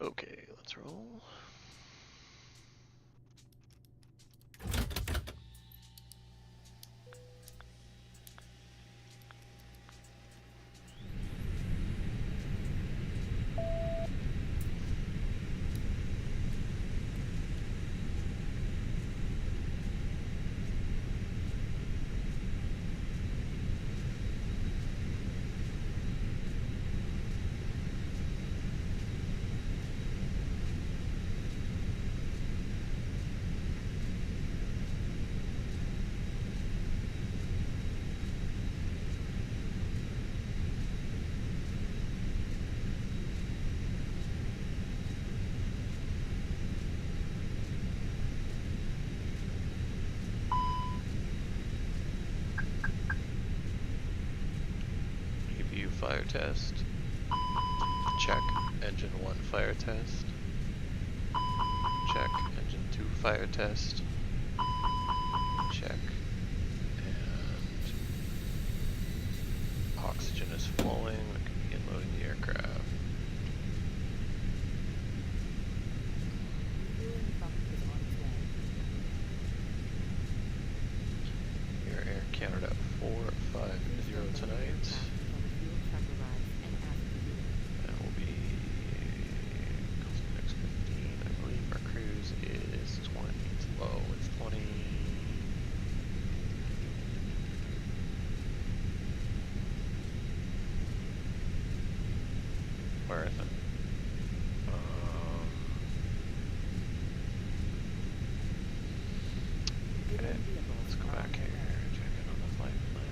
Okay, let's roll. EVU fire test. Check. Engine 1 fire test. Check. Engine 2 fire test. Check. And oxygen is flowing. We can begin loading the aircraft. Your Air Canada 450 tonight. That will be next 15. I believe our cruise is 20. It's low. It's 20. Where is it? Okay, let's go back here. Check in on the flight plan.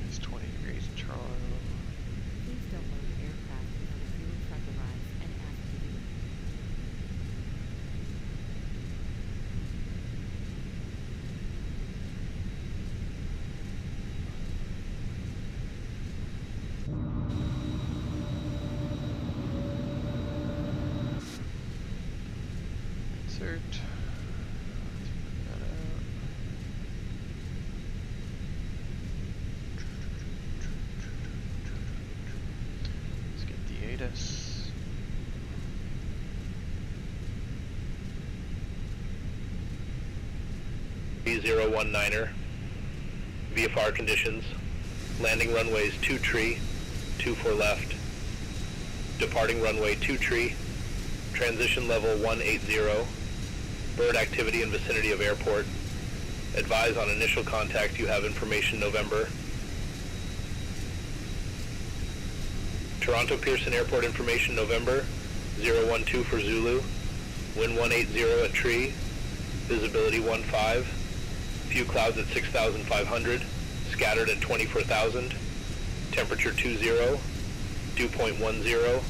It's 20 degrees in Toronto. Please don't load aircraft until the fuel truck arrives and ask to leave. Insert. That out. Let's get the ATIS. B019er. VFR conditions. Landing runways 2 tree, 24 left. Departing runway 2 tree. Transition level 180. Bird activity in vicinity of airport. Advise on initial contact you have information November. Toronto Pearson Airport information November. 012 for Zulu. Wind 180 at tree. Visibility 15. Few clouds at 6,500. Scattered at 24,000. Temperature 20. Dew point 10.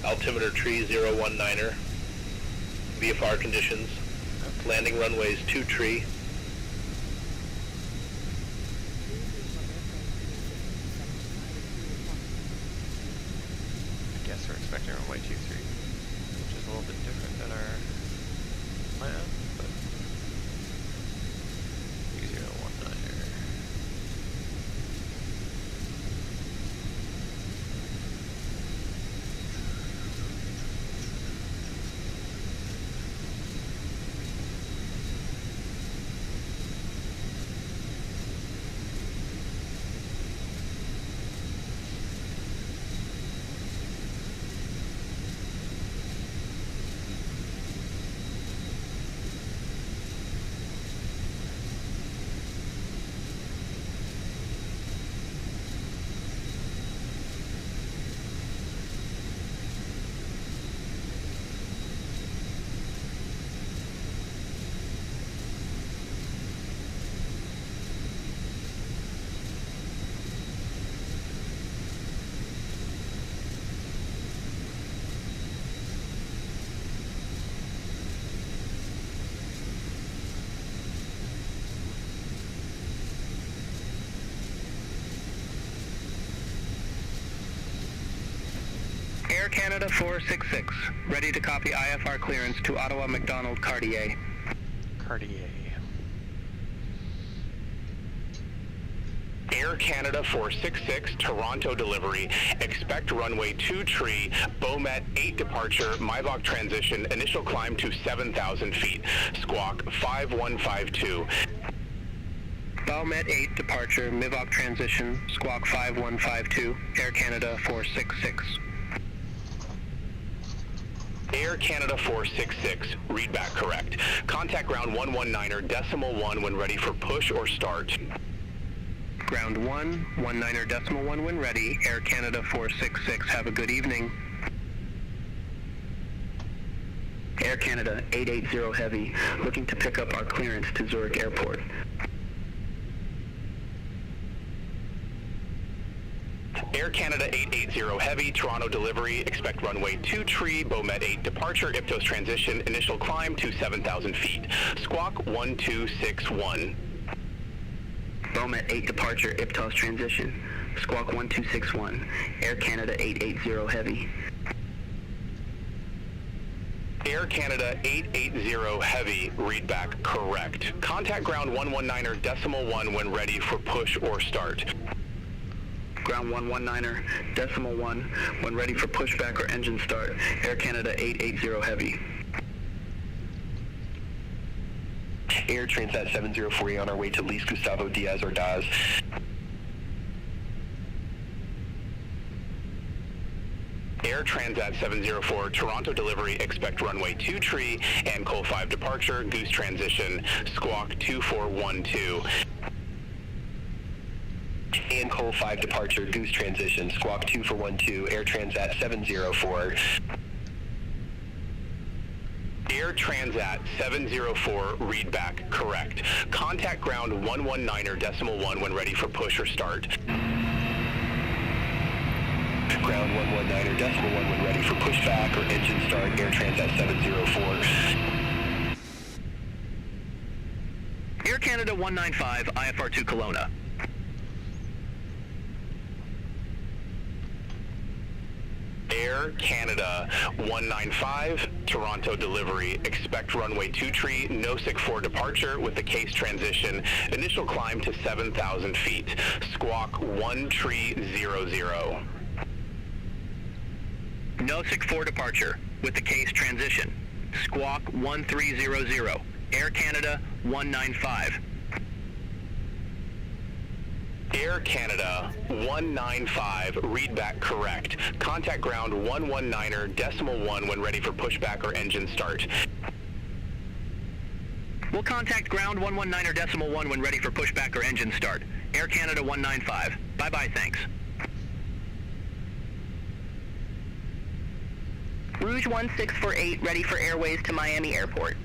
Altimeter tree 019er. VFR conditions. Landing runways 2 tree. I guess we're expecting runway 23, which is a little bit different than our plan, but 3019er. Canada 466, ready to copy IFR clearance to Ottawa McDonald Cartier. Cartier. Air Canada 466, Toronto delivery. Expect runway 2 tree, Beaumet 8 departure, MIVOC transition, initial climb to 7,000 feet. Squawk 5152. Beaumet 8 departure, MIVOC transition, Squawk 5152, Air Canada 466. Air Canada 466, read back correct. Contact ground 119er decimal 1 when ready for push or start. Ground 1, 19er decimal 1 when ready, Air Canada 466, have a good evening. Air Canada 880 Heavy, looking to pick up our clearance to Zurich Airport. Air Canada 880 Heavy, Toronto delivery, expect runway 2 tree, Beaumet 8 departure, IPTOS transition, initial climb to 7,000 feet. Squawk 1261. Beaumet 8 departure, IPTOS transition, Squawk 1261, Air Canada 880 Heavy. Air Canada 880 Heavy, read back correct. Contact ground 119er decimal 1 when ready for push or start. Ground 119er decimal 1 when ready for pushback or engine start, Air Canada 880 Heavy. Air Transat 704 on our way to Luis Gustavo Diaz Ordaz. Air Transat 704, Toronto delivery, expect runway 2 tree and Col 5 departure, Goose transition, Squawk 2412. And Col 5 departure, Goose transition, Squawk 2412, Air Transat 704. Air Transat 704, read back correct. Contact ground 119er decimal 1 when ready for push or start. Ground 119er decimal 1 when ready for pushback or engine start, Air Transat 704. Air Canada 195, IFR 2 Kelowna. Air Canada 195, Toronto delivery, expect runway 2 tree, NOSIC 4 departure with the case transition, initial climb to 7,000 feet, Squawk 1300. NOSIC 4 departure with the case transition, Squawk 1300, Air Canada 195. Air Canada 195, read back correct. Contact ground 119er decimal 1 when ready for pushback or engine start. We'll contact ground 119er decimal 1 when ready for pushback or engine start. Air Canada 195. Bye-bye, thanks. Rouge 1648, ready for airways to Miami Airport.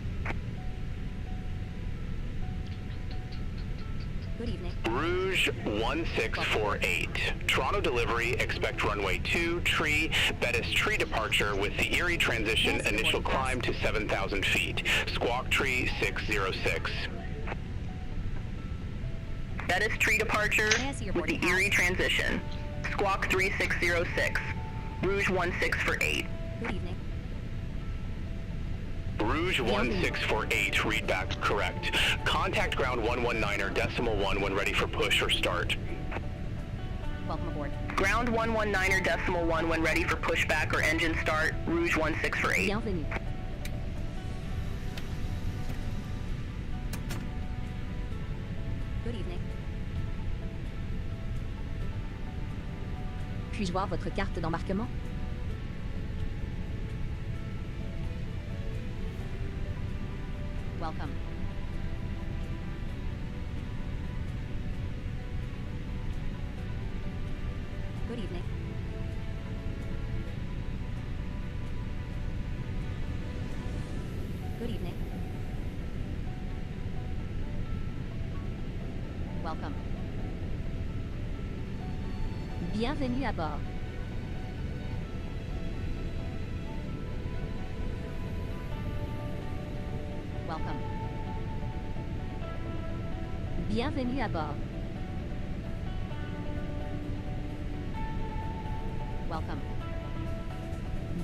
Good evening. Rouge 1648, Toronto delivery, expect runway 2 tree, Bettis tree departure with the Erie transition, initial climb to 7,000 feet. Squawk tree 606. Bettis tree departure with the Erie transition. Squawk 3606. Rouge 1648. Good evening. Rouge 1648, read back correct. Contact ground 119er decimal 1 when ready for push or start. Welcome aboard. Ground 119er decimal 1 when ready for pushback or engine start. Rouge 1648. Bienvenue. Good evening. Puis-je voir votre carte d'embarquement? Welcome. Good evening. Good evening. Welcome. Bienvenue à bord. Welcome. Bienvenue à bord. Welcome.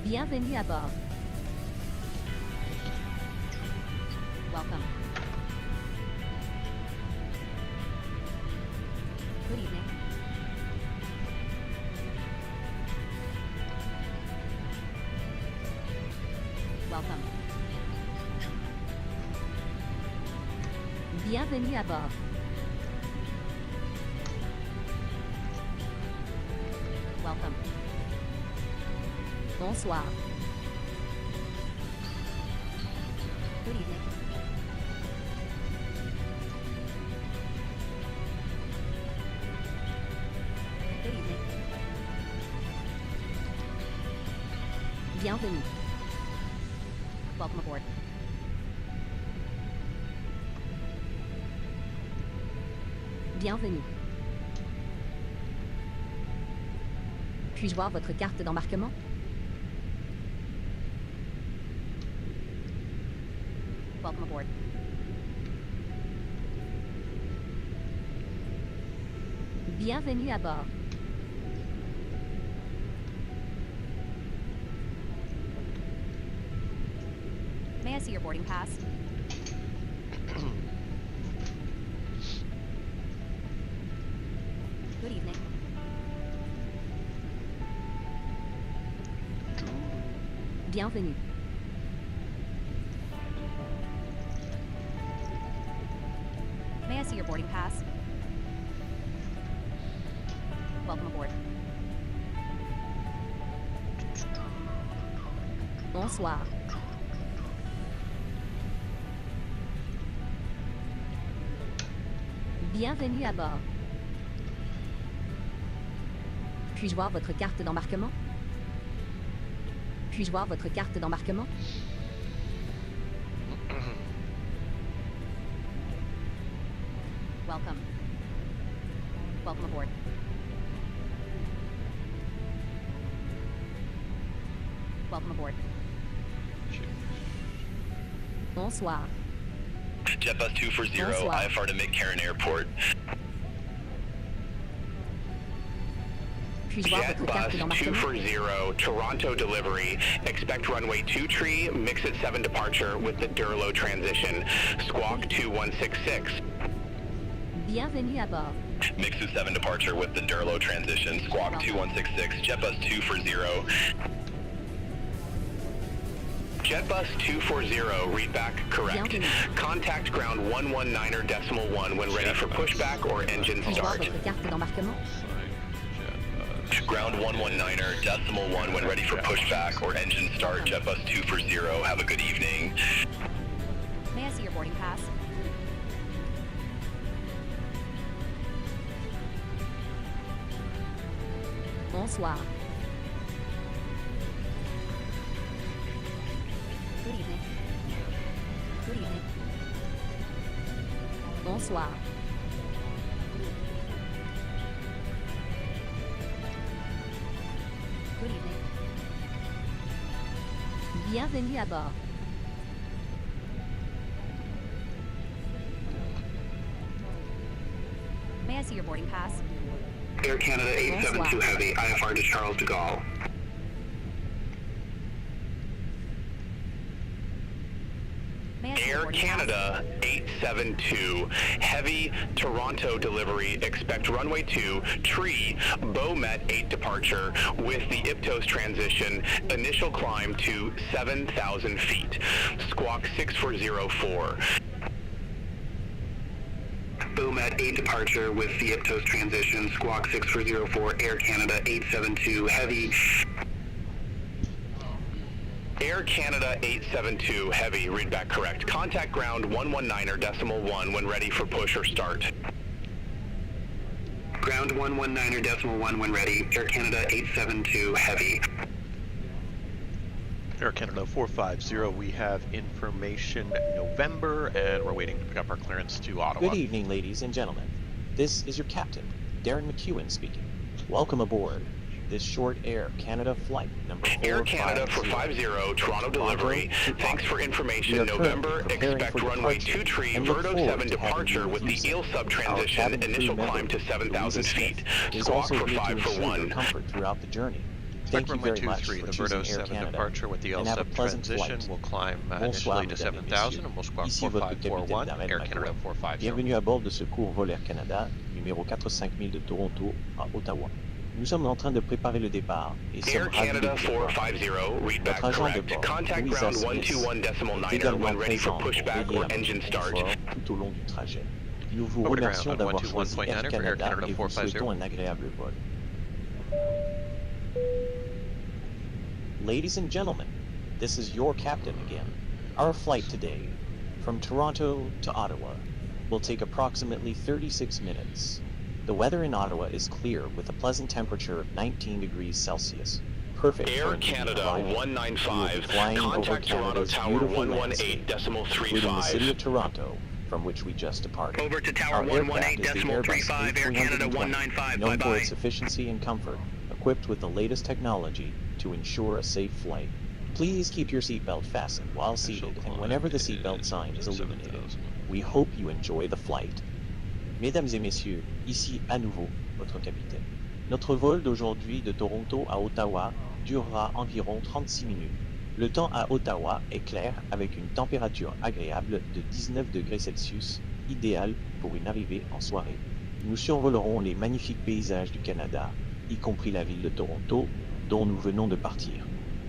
Bienvenue à bord. Welcome. Good evening. Welcome. Bienvenue à bord. Welcome. Bonsoir. Good evening. Good evening. Bienvenue. Welcome aboard. Bienvenue. Puis-je voir votre carte d'embarquement? Welcome aboard. Bienvenue à bord. May I see your boarding pass? Good evening. Bienvenue. May I see your boarding pass? Welcome aboard. Bonsoir. Bienvenue à bord. Puis-je voir votre carte d'embarquement? Puis-je voir votre carte d'embarquement? Welcome. Welcome aboard. Welcome aboard. Bonsoir. JetBus 240, Bonsoir. IFR to McCarran Airport. Puis-je voir votre carte JetBus d'embarquement? 240, Toronto delivery. Expect runway 23, mix at 7 departure with the Durlo transition. Squawk 2166. Bienvenue à bord. Mix at 7 departure with the Durlo transition. Squawk 2166, JetBus 240. JetBus 240, read back correct. Bienvenue. Contact ground 119.1 when ready for pushback or engine Puis-je voir start. votre carte d'embarquement? Ground 119.1 when ready for pushback or engine start. JetBus 240, have a good evening. May I see your boarding pass? Bonsoir. Good evening. Good evening. Bonsoir. Good evening. Bienvenue à bord. May I see your boarding pass? Air Canada 872 Heavy, IFR to Charles de Gaulle. May I see your Air boarding Canada 872, heavy Toronto delivery. Expect runway 2, tree, Beaumet 8 departure with the Iptos transition. Initial climb to 7,000 feet. Squawk 6404. Beaumet 8 departure with the Iptos transition. Squawk 6404, Air Canada 872 Heavy. Air Canada 872 heavy, read back correct. Contact ground 119.1 when ready for push or start. Ground 119.1 when ready. Air Canada 872 Heavy. Air Canada 450, we have information November, and we're waiting to pick up our clearance to Ottawa. Good evening, ladies and gentlemen. This is your captain, Darren McEwen speaking. Welcome aboard this short Air Canada flight number 450. Air Canada 450, Toronto delivery. Thanks for information November. Expect runway 2 tree, Verdo 7 departure with the Eel sub transition. Initial climb to 7,000 feet. Squawk for 5 for 1. Comfort throughout the journey. Thank you runway very much 23, for the choosing Verdo Air 7 Canada, departure with the and have a L7 pleasant transition. flight. We'll climb Bonsoir, initially to mesdames et 7000 messieurs. and we'll squawk Ici votre capitaine 4541, Darren Air Canada McEwen. 450. Bienvenue à bord de ce courvol Air Canada, numéro 45000 de Toronto à Ottawa. Nous sommes en train de préparer le départ et Air sommes ravis de Canada vous avoir. 450, read back Notre agent de correct. bord, Contact Louisa ground Smith, 121.9er est également when ready for présent pour pushback veiller or à votre engine start. confort tout au long du trajet. Nous vous Over to remercions ground, d'avoir choisi 121.9er Air for Air Canada Canada et vous 450. souhaitons un agréable vol. Ladies and gentlemen, this is your captain again. Our flight today, from Toronto to Ottawa, will take approximately 36 minutes. The weather in Ottawa is clear with a pleasant temperature of 19 degrees Celsius. Perfect for Air an evening Canada arrival. We will 195, be flying over contact Toronto Canada's Tower beautiful landscape, including the city 118.35. of Toronto, from which we just departed. Over to Tower Our aircraft is the 118.35, Airbus Air Canada A320, 195, known for bye-bye. its efficiency and comfort, equipped with the latest technology to ensure a safe flight. Please keep your seatbelt fastened while seated and whenever the seatbelt sign is illuminated. We hope you enjoy the flight. Mesdames et messieurs, ici à nouveau votre capitaine. Notre vol d'aujourd'hui de Toronto à Ottawa durera environ 36 minutes. Le temps à Ottawa est clair avec une température agréable de 19 degrés Celsius, idéal pour une arrivée en soirée. Nous survolerons les magnifiques paysages du Canada, y compris la ville de Toronto, dont nous venons de partir.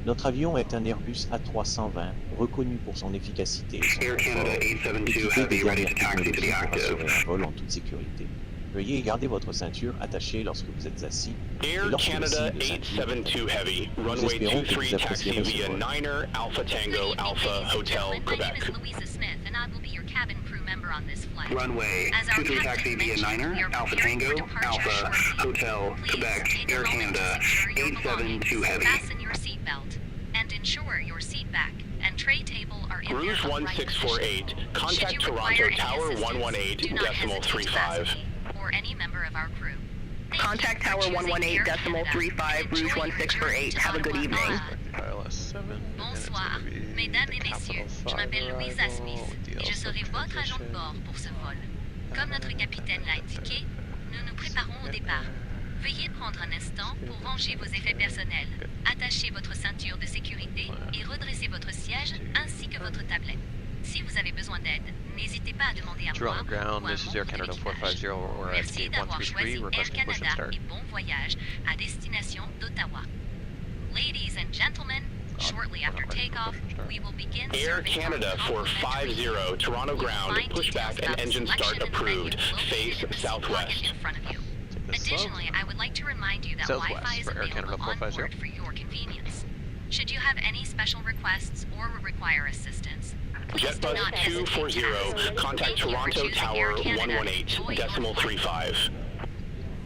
Notre avion est un Airbus A320, reconnu pour son efficacité et son Air Canada confort, 872 équipé des Heavy, ready to dernières taxi to the technologies pour active. assurer un vol en toute sécurité. Veuillez garder votre ceinture attachée lorsque vous êtes assis et Air lorsque le Canada signe de ceinture est 872 Heavy, Nous runway espérons que 23 vous taxi apprécierez ce via vol. Niner Alpha Tango Alpha Hotel, My Quebec. name is Louisa Smith, and I will be your cabin crew member on this flight. Runway As our 23 taxi captain via mentioned, Niner, we are Alpha preparing Tango, for departure Alpha, shortly. Hotel, Please Quebec, take a Air moment to Canada, secure your 872 belongings, Heavy. fasten your seatbelt, and ensure your seat back and tray table are in Rouge their upright 1648, position. Should contact you Toronto require any Tower assistance, 118 do not decimal hesitate to ask 35. me or any member of our crew. Thank Contact you for Tower choosing 118 Air decimal Canada, 35, and Rouge enjoy your 1648. journey to Have a good Ottawa. evening. Kyle S7, and it's Bonsoir, gonna be mesdames the et messieurs, Capital je m'appelle 5 Louisa arrival Smith with the et je L7 serai votre agent de transition. bord pour ce vol. Comme notre capitaine l'a indiqué, nous nous préparons au départ. Veuillez prendre un instant pour ranger vos effets personnels, attacher votre ceinture de sécurité et redresser votre siège ainsi que votre tablette. Si vous avez besoin d'aide, n'hésitez pas à demander à moi Toronto ou ground, à this is Air membre de Canada l'équipage. 450, we're at Merci gate d'avoir 133, choisi Air requesting push and Canada start. et bon voyage à destination d'Ottawa. Ladies and gentlemen, shortly after takeoff, we will begin Air serving Canada our 450, Toronto You will ground, find pushback details and about the engine selection start in the menu approved, located face in the seat pocket southwest. in front of you. Take this Additionally, I would like to remind you that Southwest Wi-Fi is for Air Canada available on 450. board for your convenience. Should you have any special requests or require assistance, please do JetBus not hesitate to 240, ask. contact Thank you for Toronto choosing Tower Air Canada. 118 Enjoy your decimal flight. 35.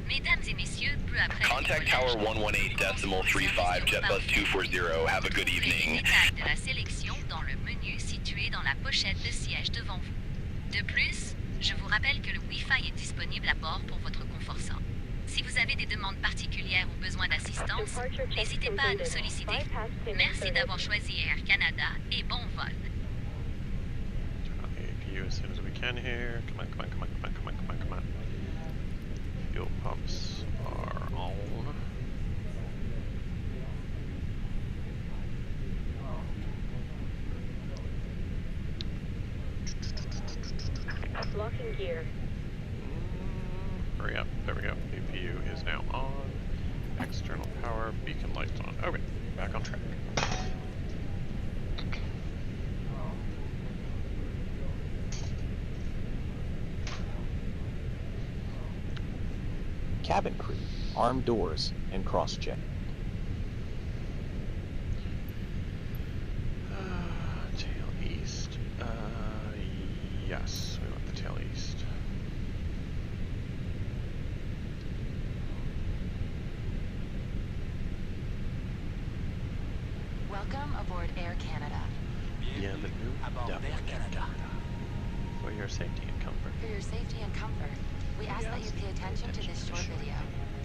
Mesdames et messieurs, peu après le Contact décollage, Tower 118 decimal 35, JetBus 240. Have a good Ouvrez les evening. détails de la sélection dans le menu situé dans la pochette de siège devant vous. De plus, je vous rappelle que le Wi-Fi est disponible à bord pour votre confort. Si vous avez des demandes particulières ou besoin d'assistance, n'hésitez pas à nous solliciter. Merci d'avoir choisi Air Canada et bon vol. Turn on the APU as soon as we can here. Come on, come on, come on, come on, come on, come on, come on. Fuel pumps are on. Locking gear. Hurry up. There we go. APU is now on. External power, beacon lights on. Okay, back on track. cabin crew, armed doors, and cross-check. Tail east. Yes, we want the tail east. Welcome aboard Air Canada. Bienvenue d'avoir Canada. For your safety and comfort. For your safety and comfort, we ask that you pay attention to this short video.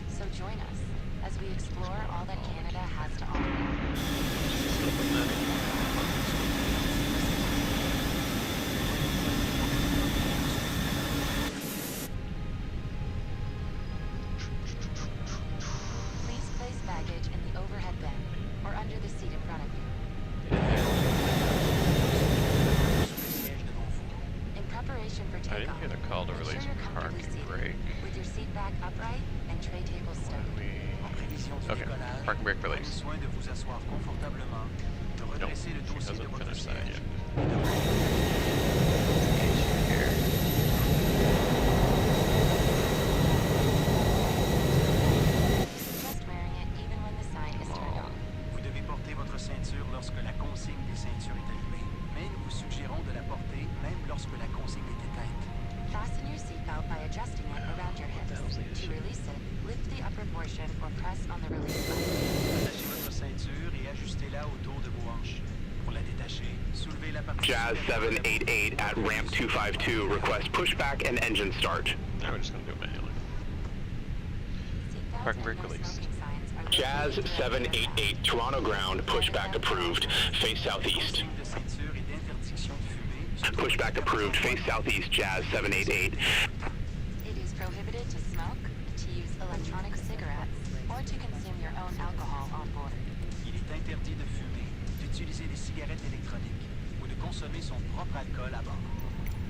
So join us as we explore all that Canada has to offer. Please place baggage in the overhead bin. upright and tray tables stowed. Okay, parking brake release. Soin de vous asseoir confortablement, de Nope, redresser le she dossier de hasn't votre finished that siège. yet. Suggest wearing it even when the sign is turned on. Vous devez porter votre ceinture lorsque la consigne des ceintures est allumée, mais nous vous suggérons de la porter même lorsque la consigne est éteinte. Fasten your seatbelt by adjusting it around your hips. To release it, lift the upper portion or press on the release button. Attachez votre ceinture et ajustez-la autour de vos hanches. Pour la détacher, soulevez la partie. Jazz 788 at ramp 252, request pushback and engine start. Now we're just gonna do it manually. Seatbelts Parking and brake no release. smoking signs are Jazz located throughout the aircraft. 788, Toronto ground, pushback approved, face southeast. Consigne de ceinture et d'interdiction de fumer. Pushback approved, face southeast, Jazz 788. It is prohibited to smoke, to use electronic cigarettes, or to consume your own alcohol on board. Il est interdit de fumer, d'utiliser des cigarettes électroniques ou de consommer son propre alcool à bord.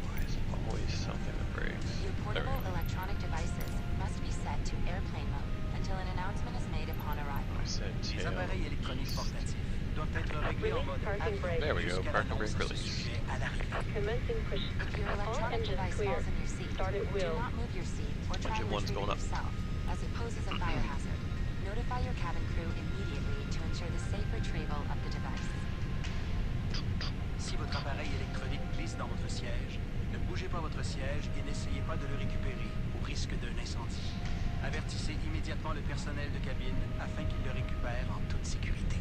Why is it always something that breaks? Your portable electronic devices must be set to airplane mode until an announcement is made upon arrival. I said Les tail appareils électroniques east. portatifs doivent être réglés en mode avion There we go, jusqu'à parking l'annonce brake de ce release. sujet à l'arrivée. Commencing push. If your electronic device falls in your seat, Start at do will. not move your seat or try Engine to one's retrieve going it up. yourself, as it poses a fire hazard. Notify your cabin crew immediately to ensure the safe retrieval of the device. Si votre appareil électronique glisse dans votre siège, ne bougez pas votre siège et n'essayez pas de le récupérer au risque d'un incendie. Avertissez immédiatement le personnel de cabine afin qu'il le récupère en toute sécurité.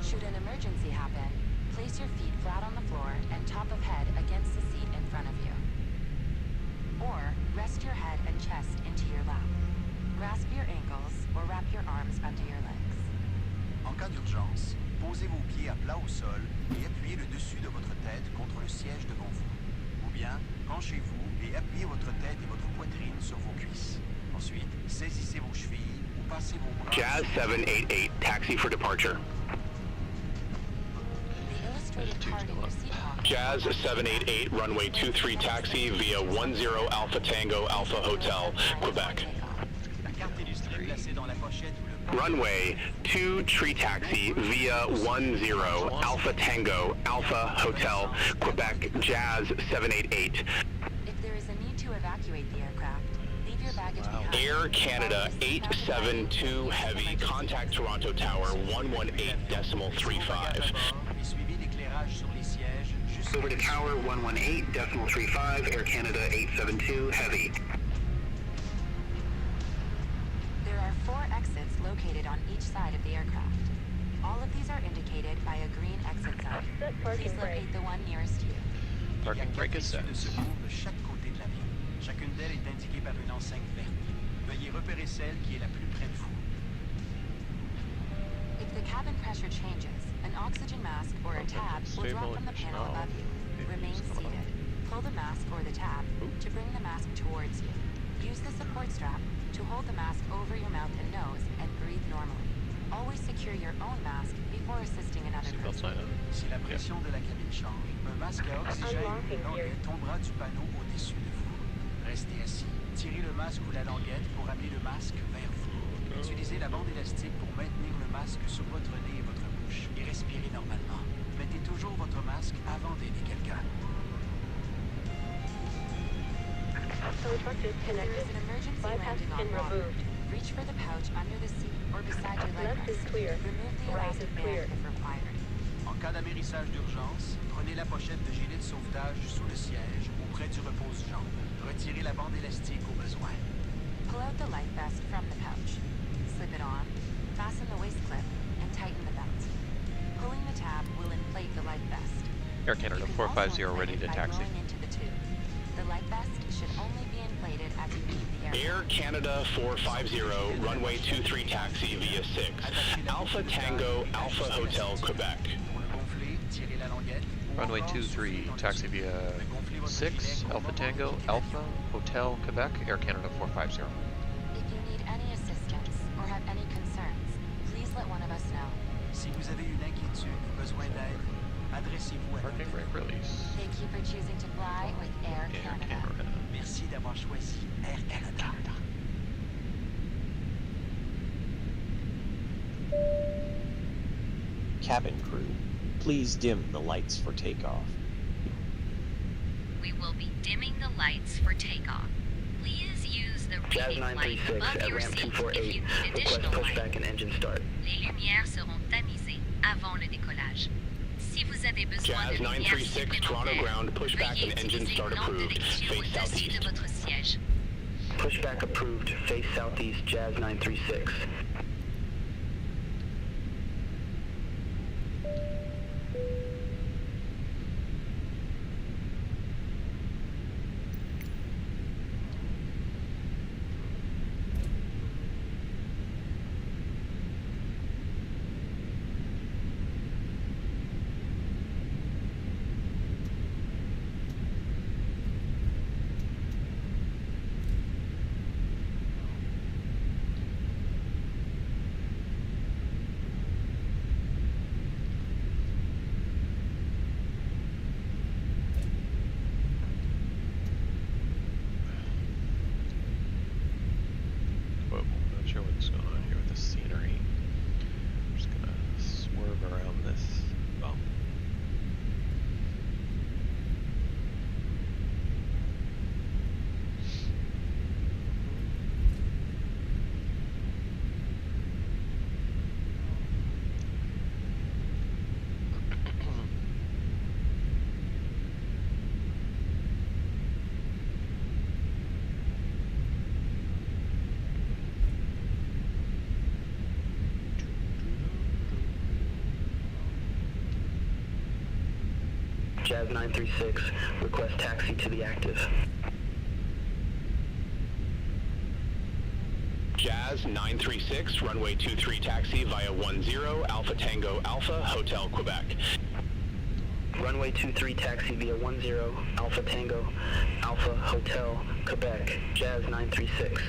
Should an emergency happen, place your feet flat on the floor and top of head against the seat in front of you. Or rest your head and chest into your lap. Grasp your ankles or wrap your arms under your legs. En cas d'urgence, posez vos pieds à plat au sol et appuyez le dessus de votre tête contre le siège devant vous. Ou bien, penchez-vous et appuyez votre tête et votre poitrine sur vos cuisses. Ensuite, saisissez vos chevilles ou passez vos bras. Jazz 788, taxi for departure. The illustrated card in your seat pocket. Jazz 788, runway 23 taxi via 10 Alpha Tango Alpha Hotel, Quebec. La carte illustrée placée dans la pochette ou le Runway 23 taxi via 10 Alpha Tango Alpha Hotel, Quebec, Jazz 788. If there is a need to evacuate the aircraft, leave your baggage behind. Air Canada 872 Heavy, contact Toronto Tower 118.35. et suivez l'éclairage sur les sièges jusqu'au Over to Tower 118.35, Air Canada 872 Heavy. There are 4 exits located on each side of the aircraft. All of these are indicated by a green exit sign. Set parking Please brake. locate the one nearest you. Parking brake is set. de secours de chaque côté de l'avion. Chacune d'elles est indiquée par une enseigne verte. Veuillez repérer celle qui est la plus près de vous. If the cabin pressure changes, an oxygen mask or a tab will drop from the panel above you. Remain seated. Pull the mask or the tab to bring the mask towards you. Use the support strap to hold the mask over your mouth and nose and breathe normally. Always secure your own mask before assisting another Seatbelt person. sign up. Si la pression de la cabine change, un masque à oxygène ou une languette tombera du panneau au-dessus de vous. Restez assis. Tirez le masque ou la languette pour amener le masque vers vous. Utilisez la bande élastique pour maintenir le masque sur votre nez et votre bouche et respirez normalement. Mettez toujours votre masque avant d'aider quelqu'un. Code truck If there disconnected. is an emergency Bypass landing pin on water, removed. reach for the pouch under the seat or beside your leg Left is rest. clear. Remove the Right elastic is band clear. if required. En cas d'amérissage d'urgence, prenez la pochette de gilet de sauvetage sous le siège ou près du repose-jambe. Retirez la bande élastique au besoin. Pull out the life vest from the pouch. Slip it on, fasten the waist clip, and tighten the belt. Pulling the tab will inflate the life vest. Air Canada You can 450 also ready inflate to it by taxi. blowing into the tube. The life vest should only be inflated as you leave the aircraft. Air Canada 450, runway 23 taxi via 6, Alpha Tango Alpha Hotel, Quebec. Pour le gonfler, tirez la languette. ou Runway encore 23, soufflez dans le taxi tube. via Gonflez votre 6, filet au Alpha moment Tango, de quitter Alpha, l'avion. Hotel, Quebec, Air Canada 450. If you need any assistance or have any concerns, please let one of us know. Si vous avez une inquiétude ou besoin d'aide, adressez-vous à Parking nous. brake release. Thank you for choosing to fly with Air Air Canada. Canada. Merci d'avoir d'avoir choisi Air Canada. Cabin crew, please dim the lights for takeoff. We will be dimming the lights for takeoff. Please use the Jazz reading light 936 above at your ramp seat if 248. you need Request additional light. pushback and engine start. Les lumières seront tamisées avant le décollage. Si vous avez besoin Jazz de lumière 936, Toronto supplémentaire, ground, pushback veuillez and engine utiliser start une lampe de approved. lecture Face au-dessus southeast. de votre siège. Pushback approved. Face southeast. Jazz 936. Whoa, not sure what's going on here with the scenery. I'm just gonna swerve around this bump. Jazz 936. Request taxi to the active. Jazz 936, runway 23 taxi via 10 Alpha Tango Alpha, Hotel Quebec. Runway 23 taxi via 10 Alpha Tango Alpha Hotel Quebec. Jazz 936.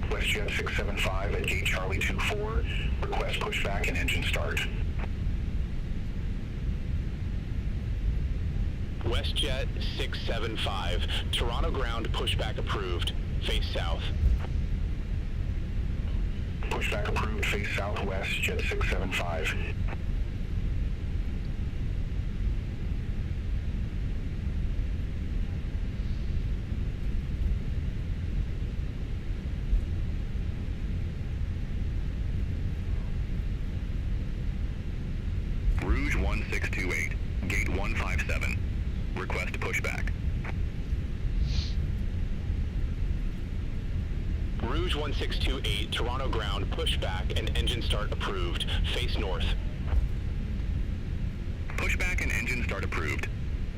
WestJet 675 at gate Charlie 24. Request pushback and engine start. WestJet 675, Toronto ground, pushback approved. Face south. Pushback approved, face southwest, Jet 675. Rouge 1628, gate 157. Request pushback. Rouge 1628, Toronto ground, pushback and engine start approved. Face north. Pushback and engine start approved.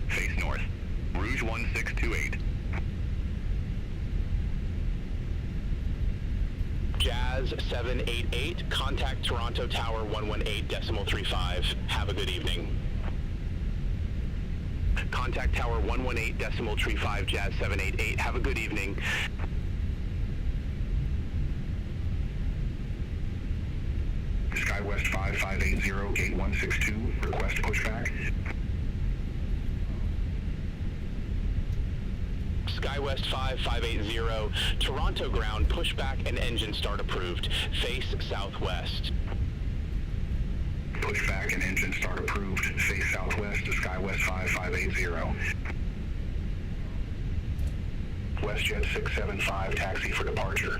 Face north. Rouge 1628. Jazz 788, contact Toronto Tower 118.35. Have a good evening. Contact Tower 118.35, Jazz 788. Have a good evening. SkyWest 5580, gate 162, request pushback. SkyWest 5580, Toronto ground, pushback and engine start approved. Face southwest. Pushback and engine start approved. Face southwest to SkyWest 5580. WestJet 675, taxi for departure.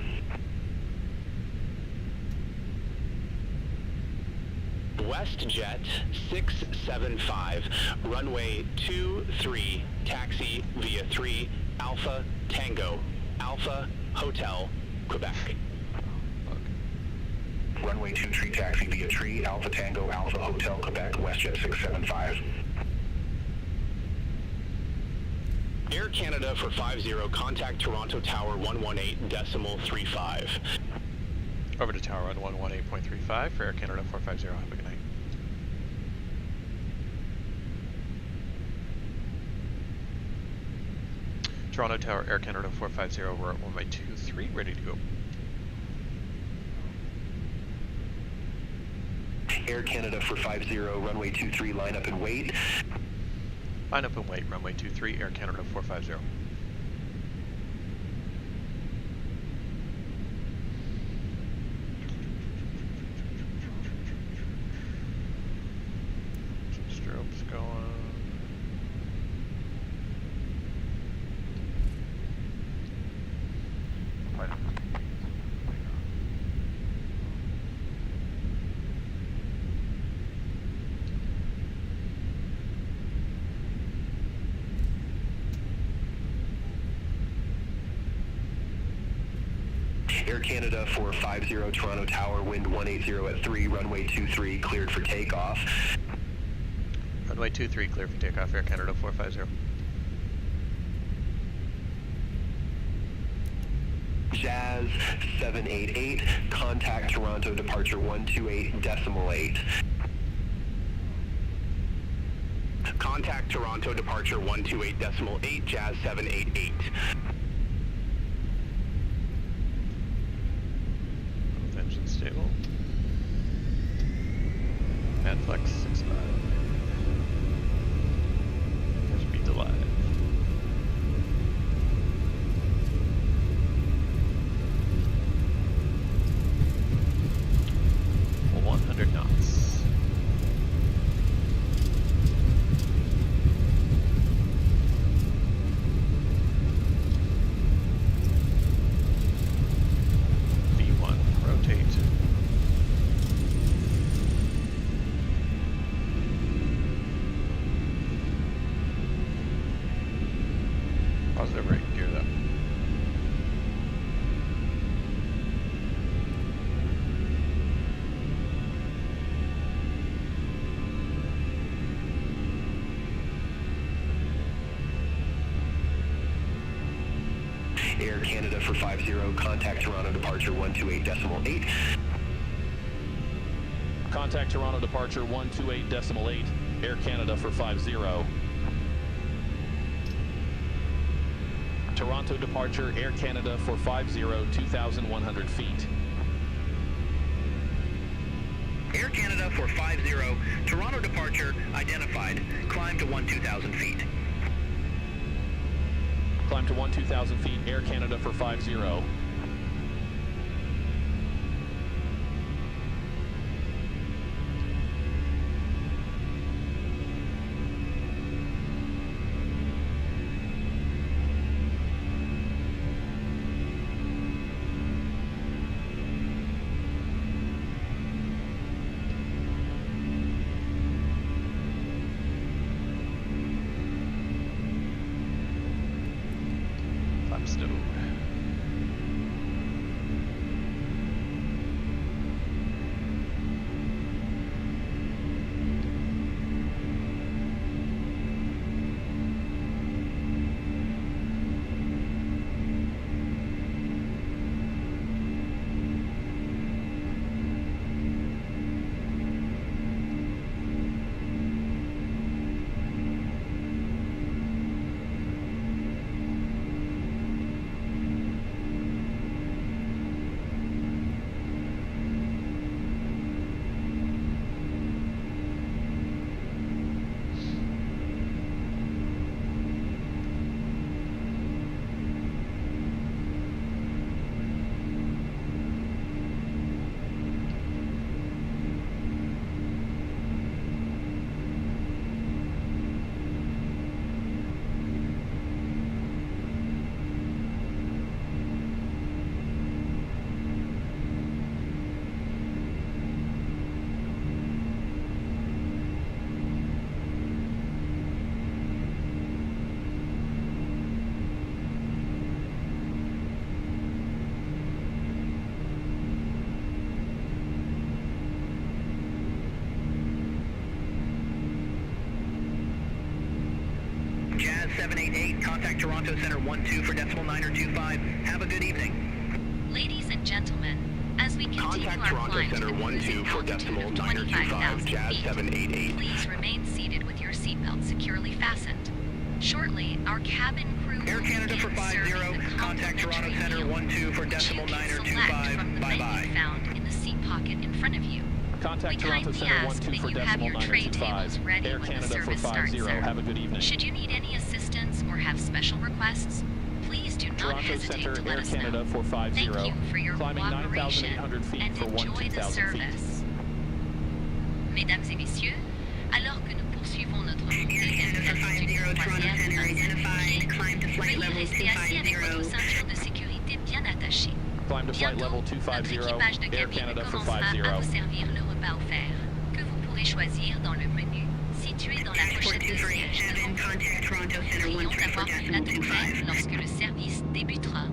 WestJet 675, runway 23, taxi via 3 Alpha Tango Alpha Hotel, Quebec. Runway 23 taxi via 3 Alpha Tango Alpha Hotel, Quebec, WestJet 675. Air Canada for 50, contact Toronto Tower 118.35. Over to Tower on 118.35 for Air Canada 450. Have a good night. Toronto Tower, Air Canada 450, we're at 123, ready to go. Air Canada for 50, runway 23, line up and wait. Line up and wait, runway 23, Air Canada 450. Some strobes going. Air Canada for 50, Toronto Tower, wind 180 at 3, runway 23, cleared for takeoff. Runway 23, clear for takeoff, Air Canada 450. Jazz 788, contact Toronto departure 128.8. Contact Toronto departure 128.8, Jazz 788. Both engines stable. And flex 65. Speed to live. 100 knots. V1, rotate. Positive right gear though. Air Canada for 50, contact Toronto departure 128.8. Contact Toronto departure 128.8, Air Canada for 50. Toronto departure, Air Canada for 50, 2,100 feet. Air Canada for 50, Toronto departure identified. Climb to 2,000 feet. Climb to 2,000 feet, Air Canada for 50. Flap stowed. Contact Toronto Center 12 for decimal 925. Have a good evening. Ladies and gentlemen, as we continue Contact our Toronto climb Center to the 12 cruising for altitude decimal of 925, 25,000 Jazz feet, 788. please remain seated with your seatbelt securely fastened. Shortly, our cabin crew Air will Canada begin for 50, serving the contact Toronto complimentary Center meal, 12 for which decimal you can select 925. from the Bye-bye. menu found in the seat pocket in front of you. Contact We Toronto kindly Center ask 12 that for you have decimal your tray 925. tables ready Air when the Canada for service starts, 50. sir. Have a good evening. Should you need any assistance or have special requests, please do not Toronto hesitate Center, to let Air us Canada know. for 50. Thank you for your Climbing cooperation 9,800 feet and for enjoy the 12,000 feet. service. Mesdames et messieurs, alors que nous poursuivons notre montée vers l'altitude de croisière de 25 pieds, veuillez rester assis avec votre ceinture de sécurité bien attachée. Climb to flight level Bientôt, 250, notre équipage de Air cabine Canada for commencera 50. à vous servir le repas offert, que vous pourrez choisir dans le menu situé dans la pochette de siège devant vous. Prions d'avoir pris la tempête lorsque le service débutera.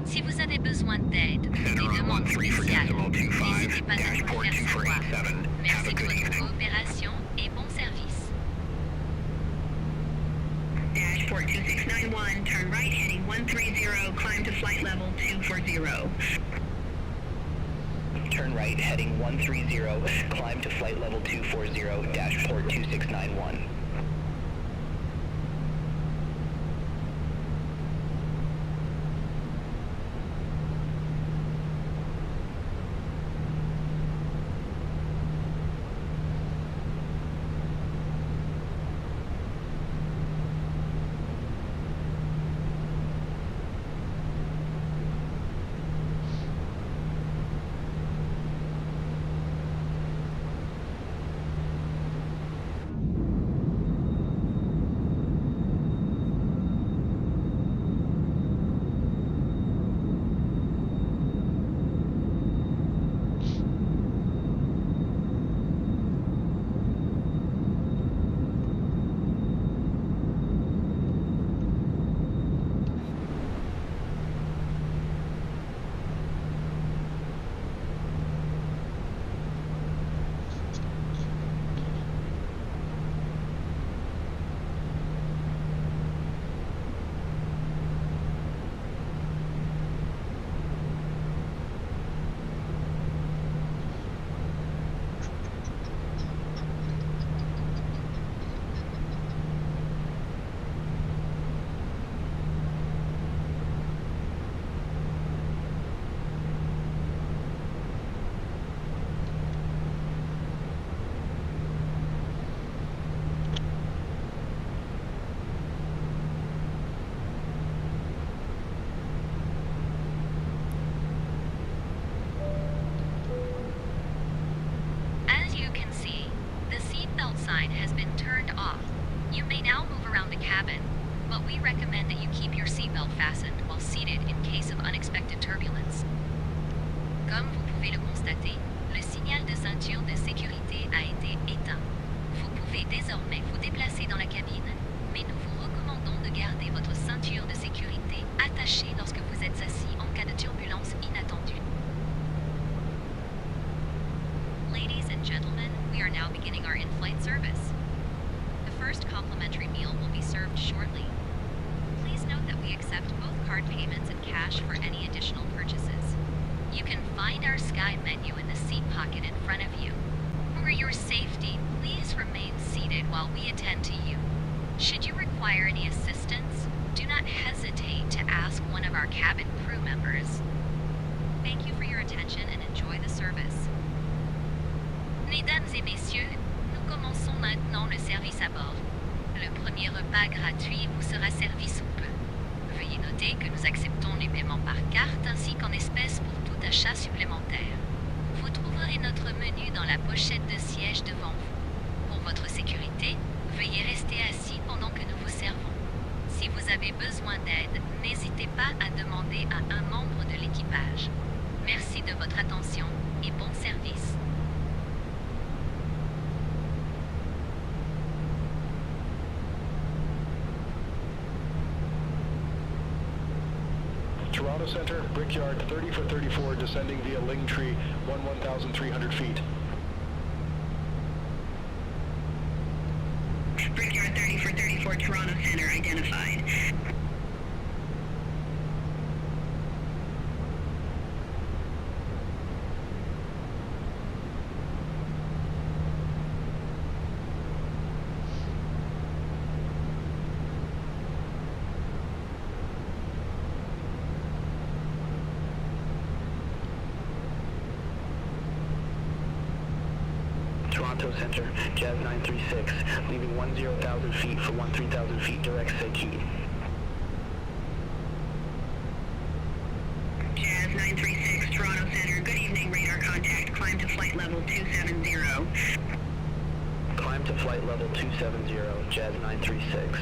Si vous avez besoin d'aide ou des demandes spéciales, n'hésitez pas à nous le faire savoir. Merci de votre coopération et bon service. Dashport 2691, turn right heading 130, climb to flight level 240. Turn right, heading 130, climb to flight level 240, dashport 2691. As you can see, the seatbelt sign has been turned off. You may now move around the cabin, but we recommend that you keep your seatbelt fastened while seated in case of unexpected turbulence. Comme vous pouvez le constater, le signal de ceinture de sécurité a été éteint. Vous pouvez désormais vous déplacer dans la cabine, mais nous vous recommandons de garder votre ceinture de sécurité attachée lorsque vous êtes assis en cas de turbulence inattendue. Ladies and gentlemen, we are now beginning our in-flight service. The first complimentary meal will be served shortly. Please note that we accept both card payments and cash for any additional purchases. You can find our Sky menu in the seat pocket in front of you. For your safety, please remain seated while we attend to you. Should you require any assistance, do not hesitate to ask one of our cabin crew members. Thank you for your attention and enjoy the service. Mesdames et messieurs, nous commençons maintenant le service à bord. Le premier repas gratuit vous sera servi sous peu. Veuillez noter que nous acceptons les paiements par carte ainsi qu'en espèces pour tout achat supplémentaire. Vous trouverez notre menu dans la pochette de siège devant vous. Pour votre sécurité, veuillez rester assis pendant que nous vous servons. Si vous avez besoin d'aide, n'hésitez pas à demander à un membre de l'équipage. Merci de votre attention et bon service. Toronto Center, Brickyard 30 for 34, descending via Lingtree, 1,300 feet. Brickyard 30 for 34, Toronto Center identified. Toronto Center, Jazz 936, leaving 10,000 feet for 13,000 feet direct Seiki. Jazz 936, Toronto Center, good evening, radar contact, climb to flight level 270. Climb to flight level 270, Jazz 936.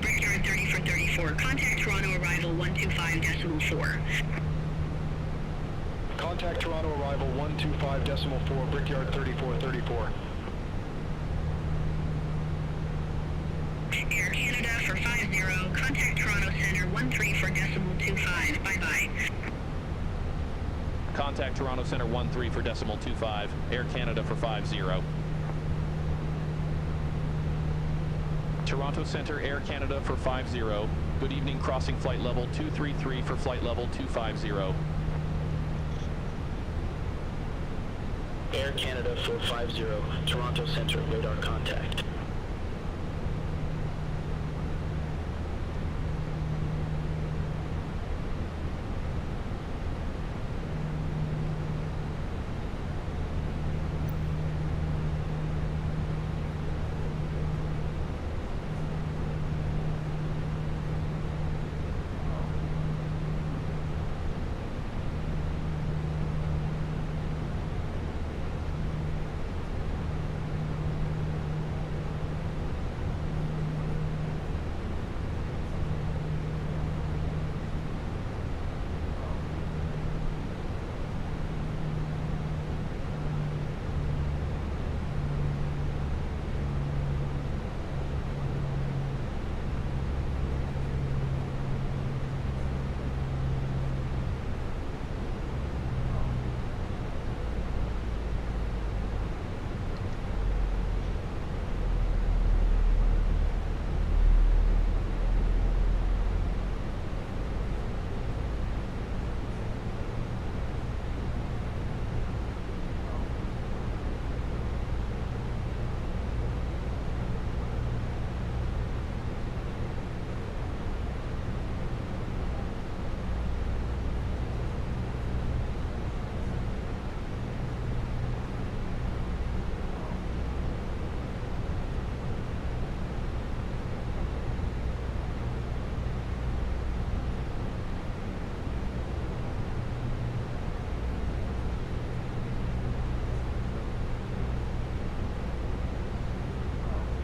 Brickyard 30 for 34, contact Toronto arrival 125.4. Contact Toronto arrival 125.4, Brickyard 3434. Air Canada for 50, contact Toronto Center 134.25, bye-bye. Contact Toronto Center 13 for decimal 25, Air Canada for 50. Toronto Center, Air Canada for 50. Good evening, crossing flight level 233 for flight level 250. Air Canada 450, Toronto Center, radar contact.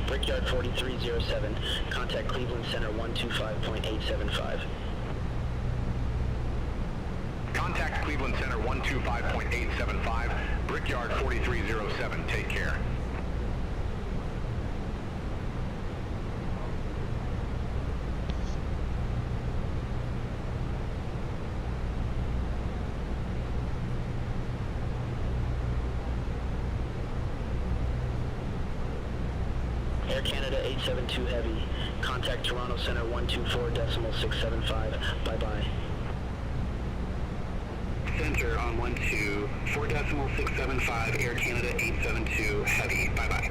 Brickyard 4307, contact Cleveland Center 125.875. Contact Cleveland Center 125.875, Brickyard 4307, take care. Air Canada 872 Heavy, contact Toronto Center 124.675, bye-bye. Center on 124.675, Air Canada 872 Heavy, bye-bye.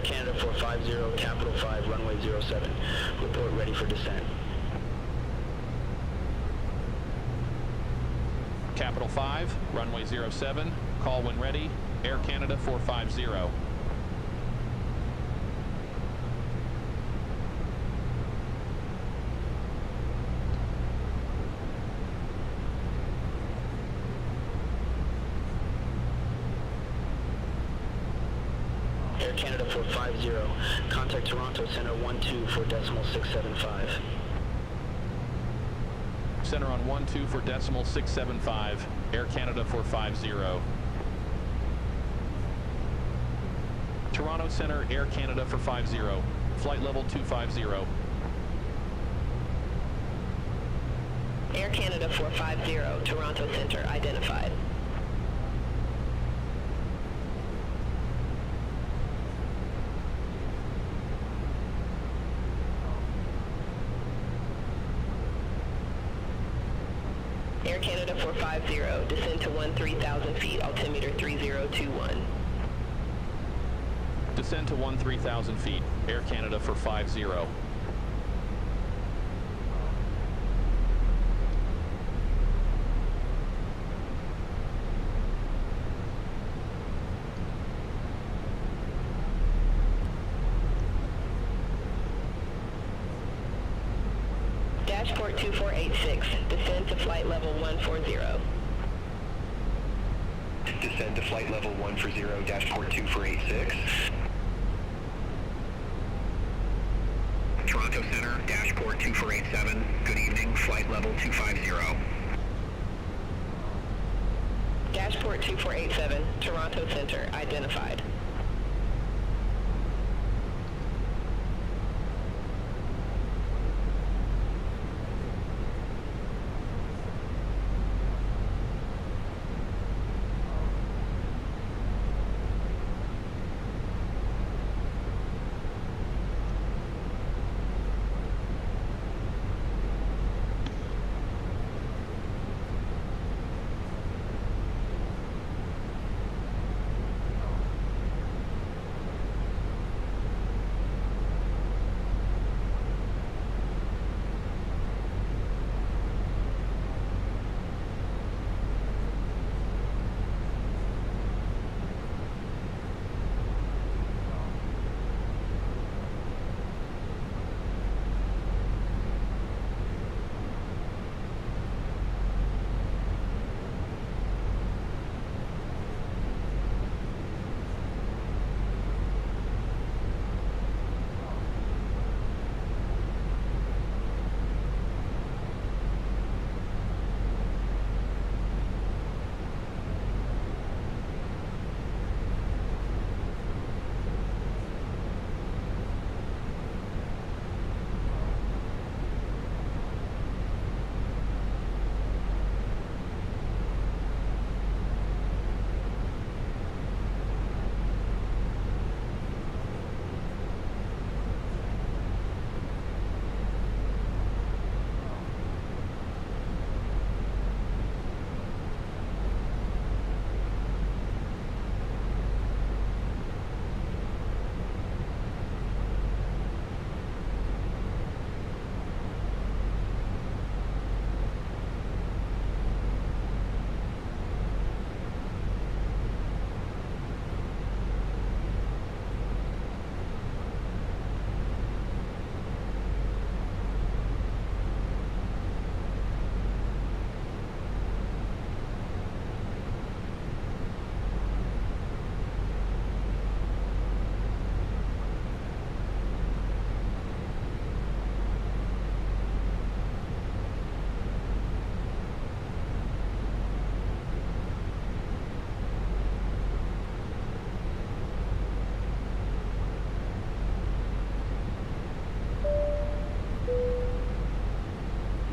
Canada 450, Capital 5, runway 07. Report ready for descent. Capital 5, runway 07. Call when ready. Air Canada 450. Air Canada 450, contact Toronto Center 12 for decimal 675. Center on 12 for decimal 675. Air Canada 450. Toronto Center, Air Canada 450. Flight level 250. Air Canada 450, Toronto Center identified. Air Canada 450, descend to 13,000 feet, altimeter 3021. Descend to 13,000 feet. Air Canada 450. Dashport 2486, descend to flight level 140. Descend to flight level 140, dashport 2486. Toronto Center, dashport 2487. Good evening, flight level 250. Dashport 2487, Toronto Center identified.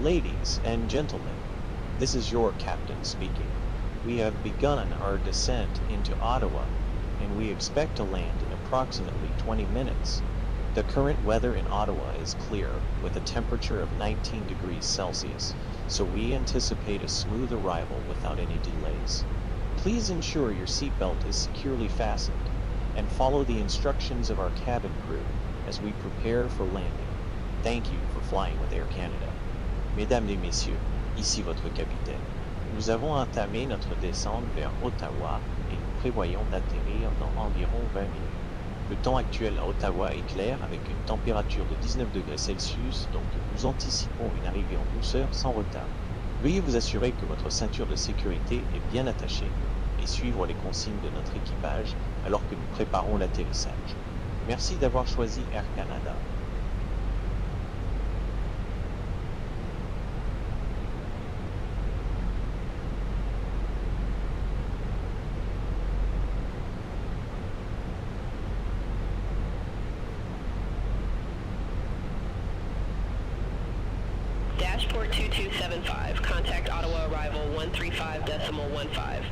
Ladies and gentlemen, this is your captain speaking. We have begun our descent into Ottawa, and we expect to land in approximately 20 minutes. The current weather in Ottawa is clear, with a temperature of 19 degrees Celsius, so we anticipate a smooth arrival without any delays. Please ensure your seatbelt is securely fastened. and follow the instructions of our cabin crew as we prepare for landing. Thank you for flying with Air Canada. Mesdames et messieurs, ici votre capitaine. Nous avons entamé notre descente vers Ottawa et nous prévoyons d'atterrir dans environ 20 minutes. Le temps actuel à Ottawa est clair avec une température de 19 degrés Celsius, donc nous anticipons une arrivée en douceur sans retard. Veuillez vous assurer que votre ceinture de sécurité est bien attachée et suivre les consignes de notre équipage alors que nous préparons l'atterrissage. Merci d'avoir choisi Air Canada. Dashport 2275, contact Ottawa arrival 135.15.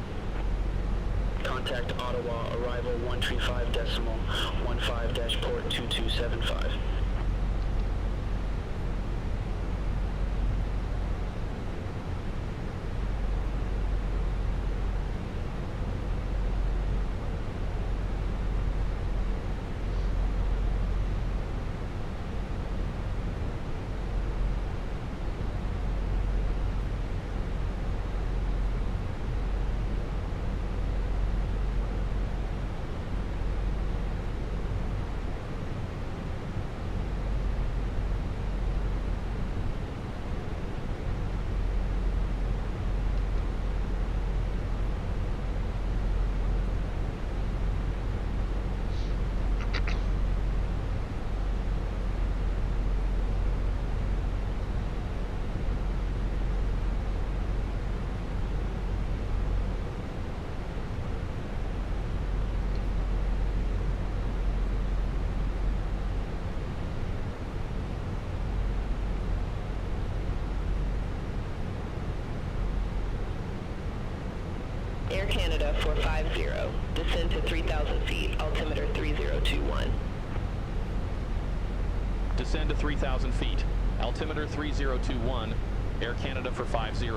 Contact Ottawa, arrival 135.15, dashport 2275. Air Canada 450, descend to 3,000 feet, altimeter 3021. Descend to 3,000 feet, altimeter 3021, Air Canada for 50.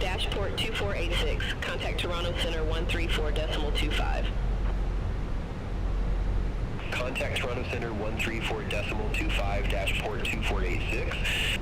Dashport 2486, contact Toronto Center 134.25. Contact Toronto Center 134.25, dashport 2486.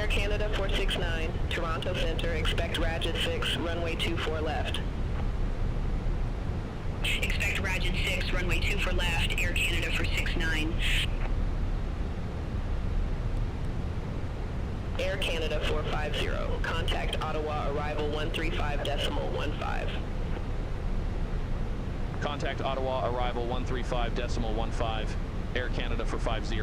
Air Canada 469, Toronto Center, expect Rajet 6, runway 24 left. Expect Rajet 6, runway 24 left, Air Canada 469. Air Canada 450, contact Ottawa, arrival 135.15. Contact Ottawa, arrival 135.15, Air Canada for 50.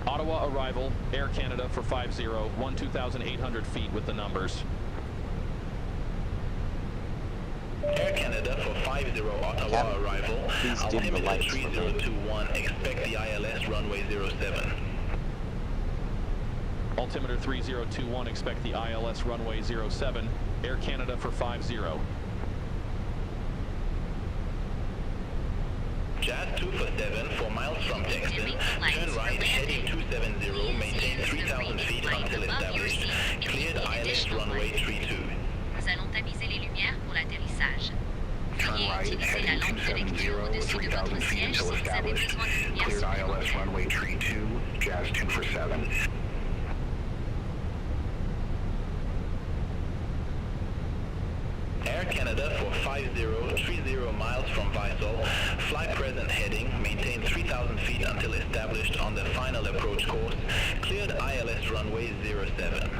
Ottawa arrival, Air Canada for 50, 12,800 feet with the numbers. Air Canada for 50, Ottawa arrival, altimeter 3021, expect the ILS runway 07. Altimeter 3021, expect the ILS runway 07, Air Canada for 50. Jazz 247, 4 miles from Texan, turn right, heading 270, maintain 3,000 feet until established, cleared ILS runway 32. Nous allons tamiser les lumières pour l'atterrissage. Turn right, heading 270, 3,000 feet until established, cleared ILS runway 32, Jazz 247. Air Canada for 50, 30 miles from Vissel, fly present heading, maintain 3,000 feet until established on the final approach course, cleared ILS runway 07.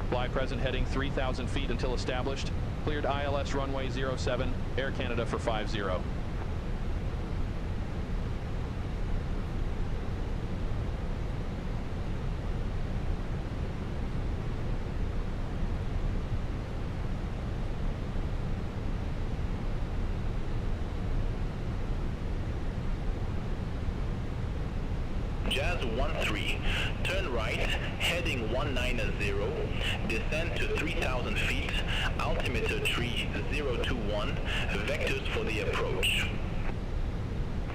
Fly present heading 3,000 feet until established, cleared ILS runway 07, Air Canada for 50. Jazz 13, turn right, heading 190, descend to 3,000 feet, altimeter 3021, vectors for the approach.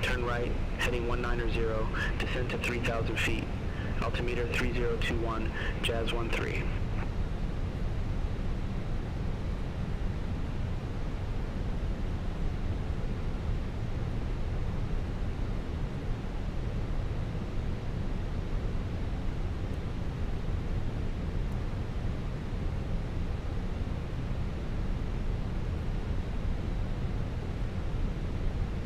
Turn right, heading 190, descend to 3,000 feet, altimeter 3021, Jazz 13.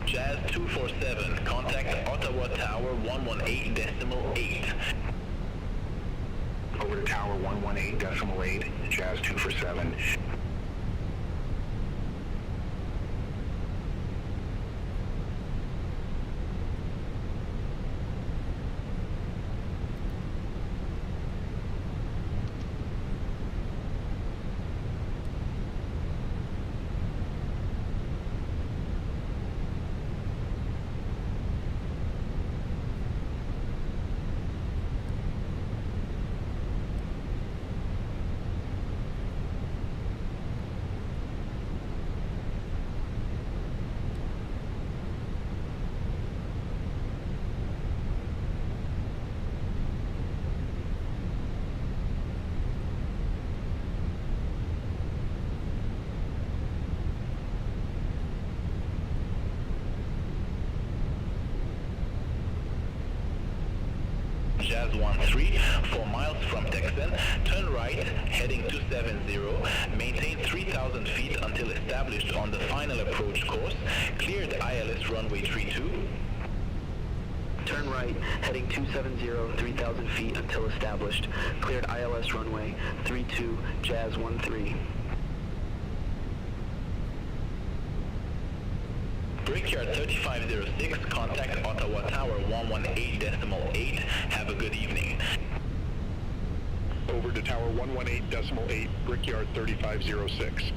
Jazz 247, contact Ottawa Tower 118.8. Over to Tower 118.8, Jazz 247. Jazz 13, 4 miles from Texan, turn right, heading 270, maintain 3,000 feet until established on the final approach course, cleared ILS runway 32. Turn right, heading 270, 3,000 feet until established, cleared ILS runway 32, Jazz 13. Brickyard 3506, contact Ottawa Tower 118.8. Have a good evening. Over to Tower 118.8, Brickyard 3506.